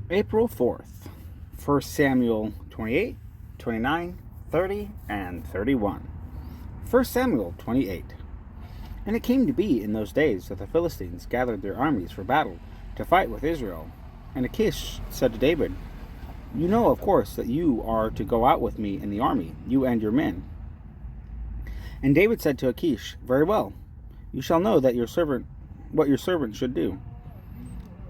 April 4th, 1 Samuel 28, 29, 30, and 31. 1 Samuel 28. And it came to be in those days that the Philistines gathered their armies for battle to fight with Israel. And Achish said to David, "You know, of course, that you are to go out with me in the army, you and your men." And David said to Achish, "Very well, you shall know that what your servant should do."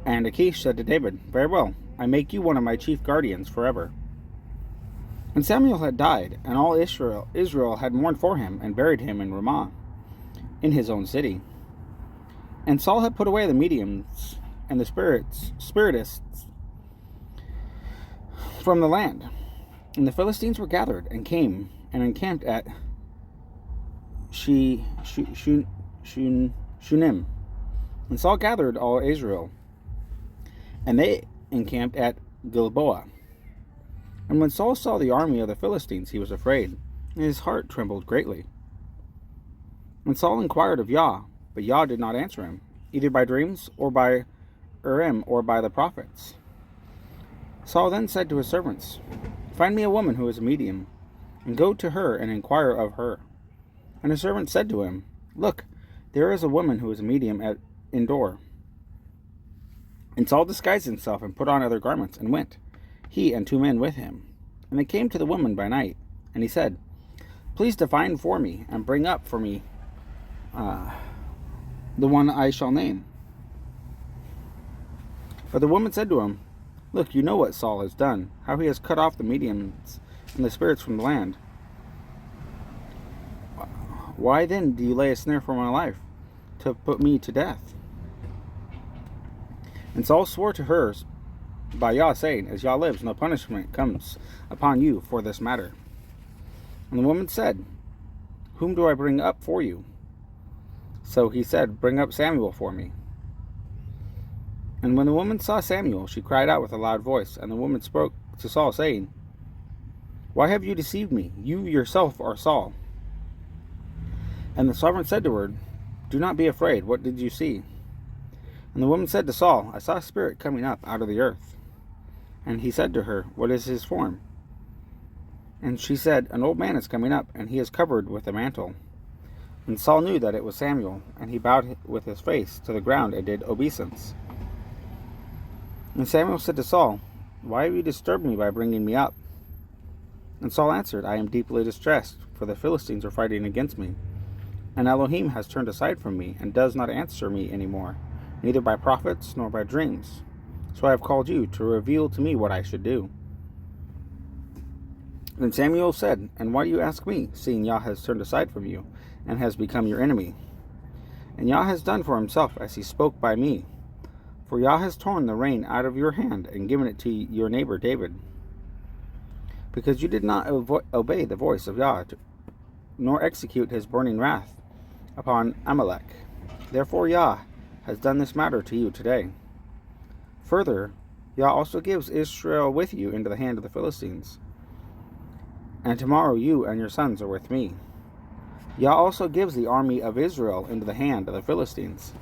And Achish said to David, "Very well, I make you one of my chief guardians forever." And Samuel had died, and all Israel had mourned for him, and buried him in Ramah, in his own city. And Saul had put away the mediums and the spiritists from the land. And the Philistines were gathered, and came and encamped at Shunim. And Saul gathered all Israel, and they encamped at Gilboa. And when Saul saw the army of the Philistines, he was afraid, and his heart trembled greatly. And Saul inquired of Yah, but Yah did not answer him, either by dreams, or by Urim, or by the prophets. Saul then said to his servants, "Find me a woman who is a medium, and go to her and inquire of her." And his servant said to him, "Look, there is a woman who is a medium at Endor." And Saul disguised himself and put on other garments, and went, he and 2 men with him. And they came to the woman by night, and he said, "Please divine for me, and bring up for me the one I shall name." But the woman said to him, "Look, you know what Saul has done, how he has cut off the mediums and the spirits from the land. Why then do you lay a snare for my life, to put me to death?" And Saul swore to her by Yah, saying, "As Yah lives, no punishment comes upon you for this matter." And the woman said, "Whom do I bring up for you?" So he said, "Bring up Samuel for me." And when the woman saw Samuel, she cried out with a loud voice. And the woman spoke to Saul, saying, "Why have you deceived me? You yourself are Saul." And the servant said to her, "Do not be afraid. What did you see?" And the woman said to Saul, "I saw a spirit coming up out of the earth." And he said to her, "What is his form?" And she said, "An old man is coming up, and he is covered with a mantle." And Saul knew that it was Samuel, and he bowed with his face to the ground and did obeisance. And Samuel said to Saul, "Why have you disturbed me by bringing me up?" And Saul answered, "I am deeply distressed, for the Philistines are fighting against me. And Elohim has turned aside from me, and does not answer me any more, neither by prophets nor by dreams. So I have called you to reveal to me what I should do." Then Samuel said, "And why do you ask me, seeing Yah has turned aside from you, and has become your enemy? And Yah has done for himself as he spoke by me. For Yah has torn the rein out of your hand, and given it to your neighbor David. Because you did not obey the voice of Yah, nor execute his burning wrath upon Amalek. Therefore Yah has done this matter to you today. Further, Yah also gives Israel with you into the hand of the Philistines. And tomorrow you and your sons are with me. Yah also gives the army of Israel into the hand of the Philistines."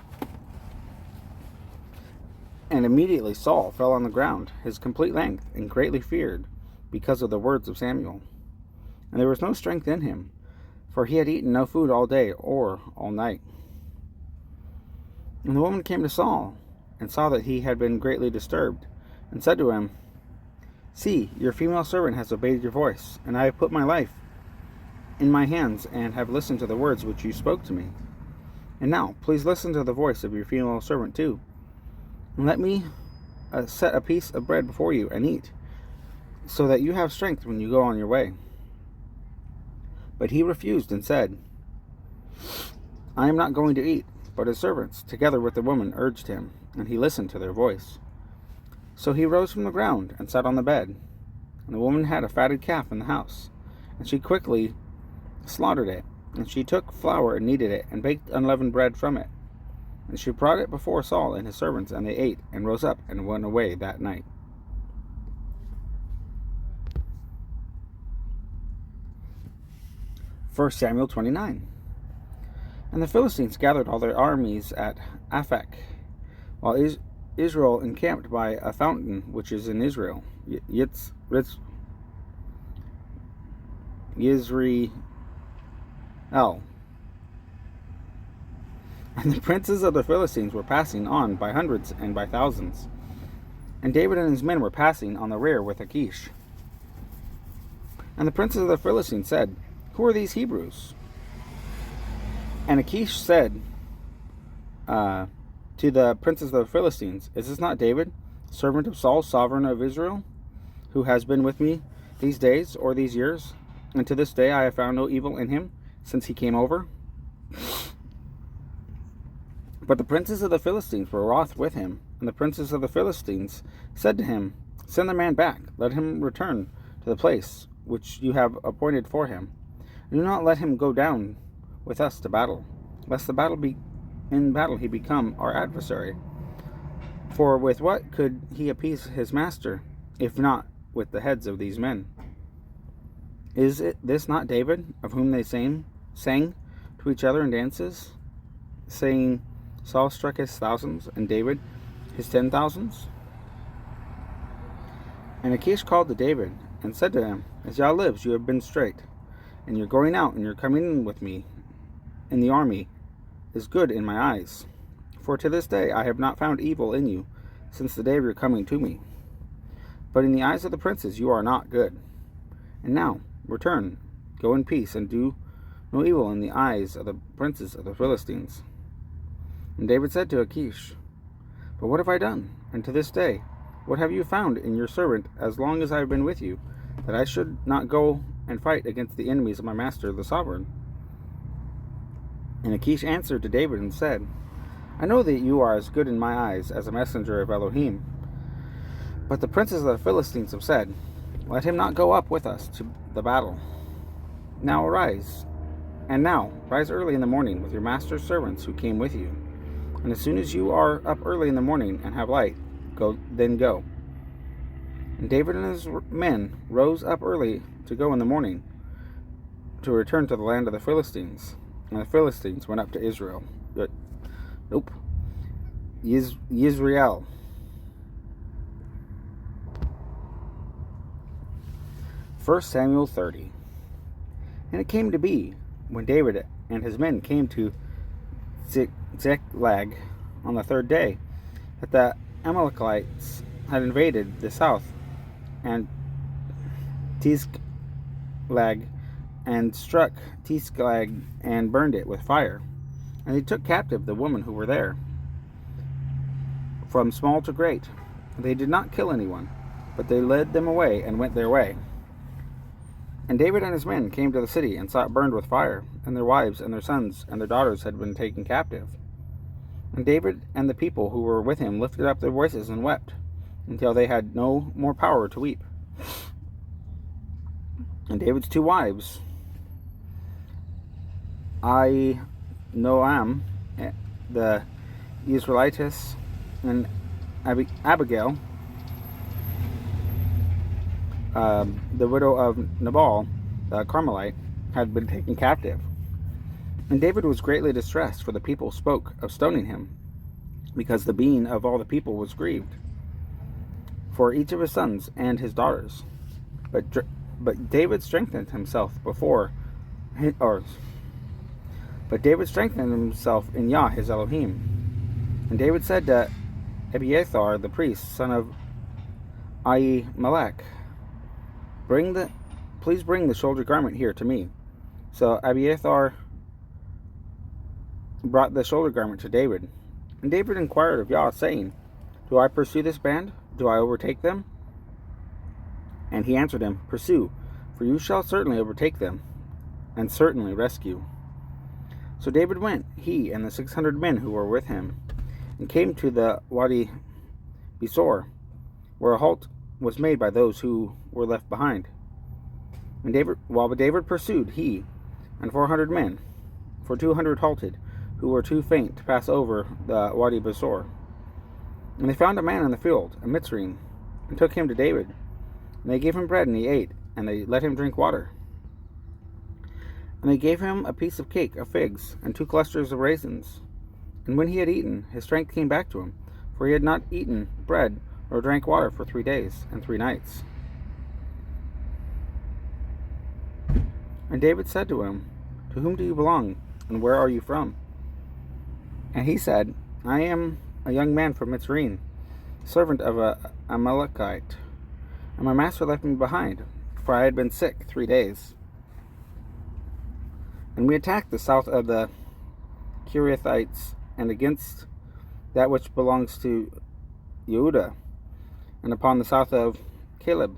And immediately Saul fell on the ground, his complete length, and greatly feared, because of the words of Samuel. And there was no strength in him, for he had eaten no food all day or all night. And the woman came to Saul, and saw that he had been greatly disturbed, and said to him, "See, your female servant has obeyed your voice, and I have put my life in my hands, and have listened to the words which you spoke to me. And now, please listen to the voice of your female servant too, and let me set a piece of bread before you, and eat, so that you have strength when you go on your way." But he refused, and said, "I am not going to eat." But his servants, together with the woman, urged him, and he listened to their voice. So he rose from the ground, and sat on the bed. And the woman had a fatted calf in the house, and she quickly slaughtered it. And she took flour and kneaded it, and baked unleavened bread from it. And she brought it before Saul and his servants, and they ate, and rose up, and went away that night. 1 Samuel 29. And the Philistines gathered all their armies at Aphek, while Israel encamped by a fountain which is in Israel, Yisrael. And the princes of the Philistines were passing on by hundreds and by thousands. And David and his men were passing on the rear with Achish. And the princes of the Philistines said, Who are these Hebrews? And Achish said to the princes of the Philistines, Is this not David, servant of Saul, sovereign of Israel, who has been with me these days or these years? And to this day I have found no evil in him since he came over. But the princes of the Philistines were wroth with him, and the princes of the Philistines said to him, Send the man back, let him return to the place which you have appointed for him. Do not let him go down with us to battle, lest in battle he become our adversary. For with what could he appease his master, if not with the heads of these men? Is this not David, of whom they sang to each other in dances, saying, Saul struck his thousands, and David his 10,000s? And Achish called to David, and said to him, As Yah lives, you have been straight, and your going out and your coming in with me in the army is good in my eyes. For to this day I have not found evil in you, since the day of your coming to me. But in the eyes of the princes you are not good. And now, return, go in peace, and do no evil in the eyes of the princes of the Philistines. And David said to Achish, But what have I done? And to this day, what have you found in your servant as long as I have been with you, that I should not go and fight against the enemies of my master the sovereign? And Achish answered to David and said, I know that you are as good in my eyes as a messenger of Elohim. But the princes of the Philistines have said, Let him not go up with us to the battle. Now arise, and now rise early in the morning with your master's servants who came with you. And as soon as you are up early in the morning and have light, go. And David and his men rose up early to go in the morning, to return to the land of the Philistines. And the Philistines went up to Israel. Yisrael. 1 Samuel 30. And it came to be, when David and his men came to Ziklag on the third day, that the Amalekites had invaded the south and Tizklag, and struck Tizklag and burned it with fire. And they took captive the women who were there, from small to great. They did not kill anyone, but they led them away and went their way. And David and his men came to the city and saw it burned with fire, and their wives and their sons and their daughters had been taken captive. And David and the people who were with him lifted up their voices and wept, until they had no more power to weep. And David's two wives, Ahinoam, the Israelitess, and Abigail, the widow of Nabal, the Carmelite, had been taken captive. And David was greatly distressed, for the people spoke of stoning him, because the being of all the people was grieved for each of his sons and his daughters. But David strengthened himself in Yah his Elohim. And David said to Abiathar the priest, son of Ahimelech, Please bring the shoulder garment here to me. So Abiathar brought the shoulder garment to David. And David inquired of Yah, saying, Do I pursue this band? Do I overtake them? And he answered him, Pursue, for you shall certainly overtake them, and certainly rescue. So David went, he and the 600 men who were with him, and came to the Wadi Besor, where a halt was made by those who were left behind. And while David pursued, he and 400 men, for 200 halted, who were too faint to pass over the Wadi Besor. And they found a man in the field, a Mitzrayim, and took him to David. And they gave him bread, and he ate, and they let him drink water. And they gave him a piece of cake of figs, and 2 clusters of raisins. And when he had eaten, his strength came back to him, for he had not eaten bread nor drank water for 3 days and 3 nights. And David said to him, To whom do you belong, and where are you from? And he said, I am a young man from Mitzrayim, servant of a Amalekite, and my master left me behind, for I had been sick 3 days. And we attacked the south of the Kiriathites, and against that which belongs to Yehudah, and upon the south of Caleb,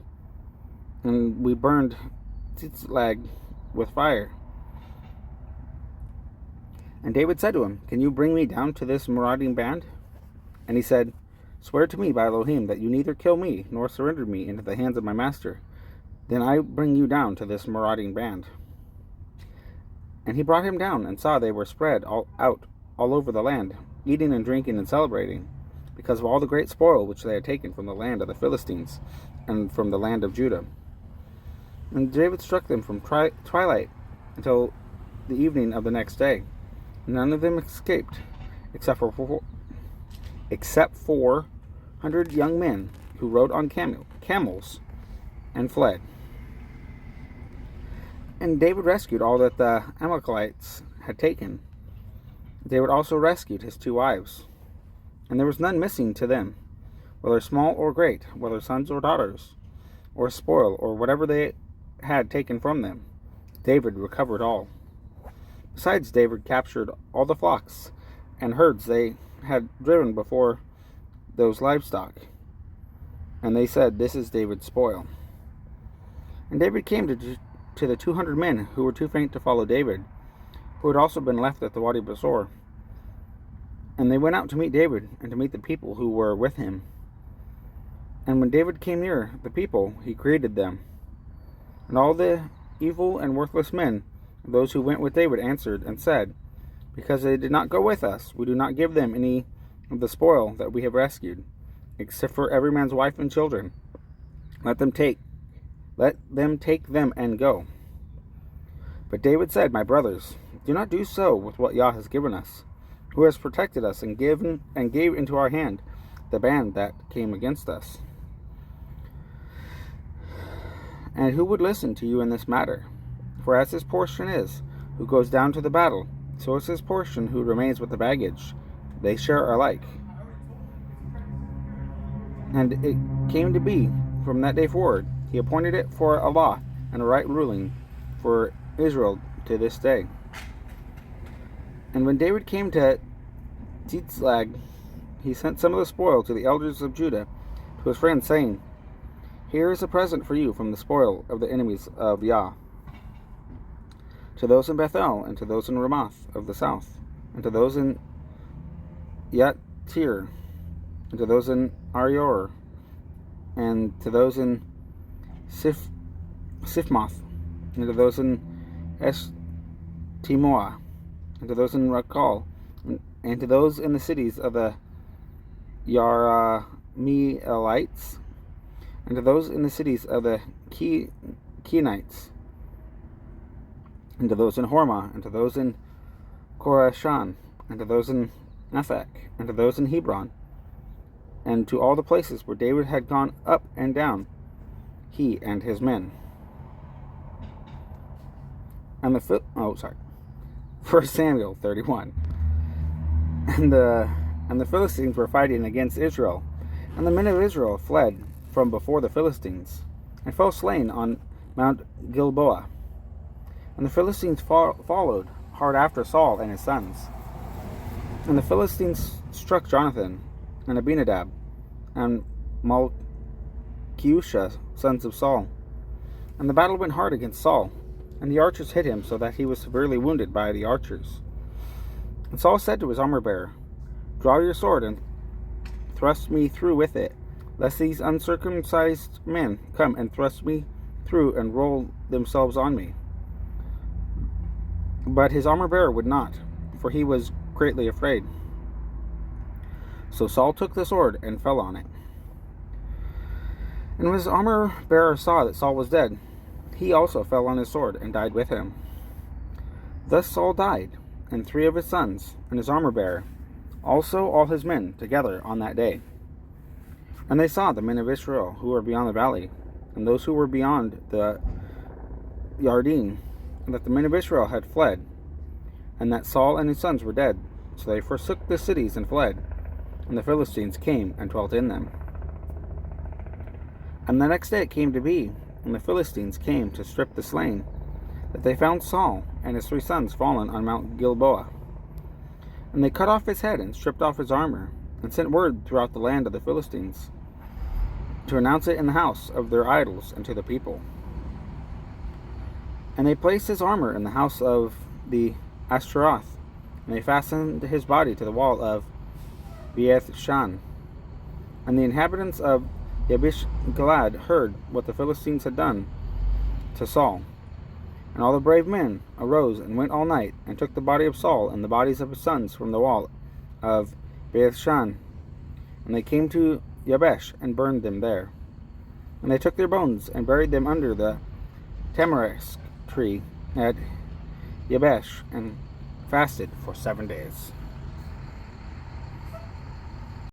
and we burned Tziklag with fire. And David said to him, Can you bring me down to this marauding band? And he said, Swear to me by Elohim that you neither kill me nor surrender me into the hands of my master. Then I bring you down to this marauding band. And he brought him down, and saw they were spread all over the land, eating and drinking and celebrating, because of all the great spoil which they had taken from the land of the Philistines and from the land of Judah. And David struck them from twilight until the evening of the next day. None of them escaped, except 400 young men who rode on camels and fled. And David rescued all that the Amalekites had taken. David also rescued his 2 wives, and there was none missing to them, whether small or great, whether sons or daughters, or spoil, or whatever they had taken from them. David recovered all. Besides, David captured all the flocks and herds they had driven before those livestock. And they said, This is David's spoil. And David came to the 200 men who were too faint to follow David, who had also been left at the Wadi Besor. And they went out to meet David and to meet the people who were with him. And when David came near the people, he greeted them. And all the evil and worthless men, those who went with David, answered and said, Because they did not go with us, we do not give them any of the spoil that we have rescued, except for every man's wife and children. Let them take them and go. But David said, My brothers, do not do so with what Yah has given us, who has protected us and gave into our hand the band that came against us. And who would listen to you in this matter? For as his portion is, who goes down to the battle, so is his portion who remains with the baggage. They share alike. And it came to be, from that day forward, he appointed it for a law and a right ruling for Israel to this day. And when David came to Tziklag, he sent some of the spoil to the elders of Judah, to his friends, saying, Here is a present for you from the spoil of the enemies of Yah. To those in Bethel, and to those in Ramoth of the south, and to those in Yattir, and to those in Arior, and to those in Sifmoth, and to those in Eshtemoa, and to those in Rakal, and to those in the cities of the Yarmeelites, and to those in the cities of the Kenites, and to those in Hormah, and to those in Korashan, and to those in Aphek, and to those in Hebron, and to all the places where David had gone up and down, he and his men. And 1 Samuel 31. And the Philistines were fighting against Israel, and the men of Israel fled from before the Philistines, and fell slain on Mount Gilboa. And the Philistines followed hard after Saul and his sons. And the Philistines struck Jonathan, and Abinadab, and Malchishua, sons of Saul. And the battle went hard against Saul, and the archers hit him, so that he was severely wounded by the archers. And Saul said to his armor-bearer, Draw your sword, and thrust me through with it, lest these uncircumcised men come and thrust me through and roll themselves on me. But his armor-bearer would not, for he was greatly afraid. So Saul took the sword and fell on it. And when his armor-bearer saw that Saul was dead, he also fell on his sword and died with him. Thus Saul died, and 3 of his sons, and his armor-bearer, also all his men together on that day. And they saw the men of Israel who were beyond the valley, and those who were beyond the Yarden, and that the men of Israel had fled, and that Saul and his sons were dead. So they forsook the cities and fled, and the Philistines came and dwelt in them. And the next day it came to be, when the Philistines came to strip the slain, that they found Saul and his 3 sons fallen on Mount Gilboa. And they cut off his head and stripped off his armor, and sent word throughout the land of the Philistines, to announce it in the house of their idols and to the people. And they placed his armor in the house of the Ashtaroth, and they fastened his body to the wall of Beth-shan. And the inhabitants of Yabesh Gilead heard what the Philistines had done to Saul. And all the brave men arose and went all night, and took the body of Saul and the bodies of his sons from the wall of Beth-shan. And they came to Yabesh and burned them there. And they took their bones and buried them under the tamarisk tree at Yabesh, and fasted for 7 days.